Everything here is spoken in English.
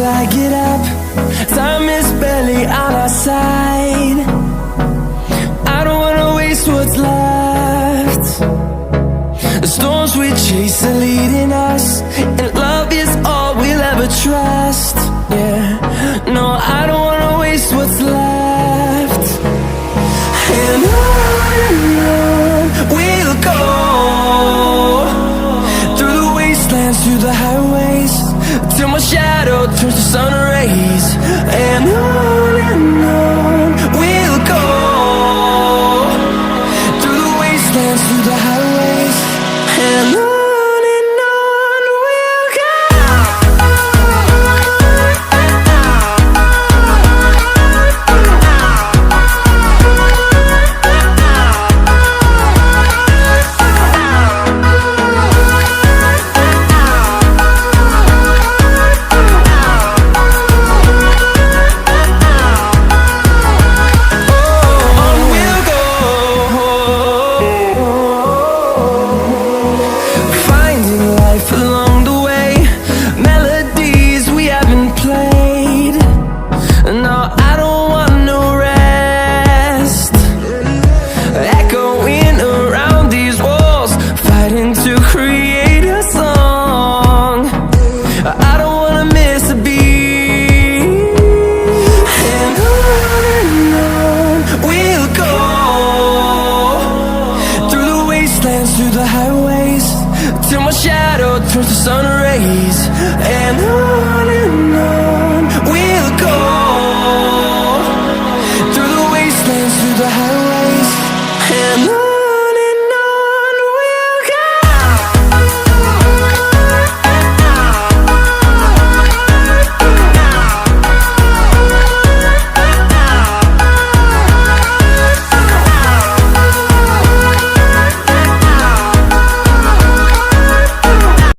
I get up. Time is barely on our side. I don't wanna waste what's left. The storms we chase are leading us, and love is all we'll ever trust. Yeah, no, I don't wanna waste what's left. And on we'll go, through the wastelands, through the highways, till my shadow turns to sun rays. And on we'll go, through the wastelands, through the highways, and on. Through the highways, till my shadow turns to sun rays.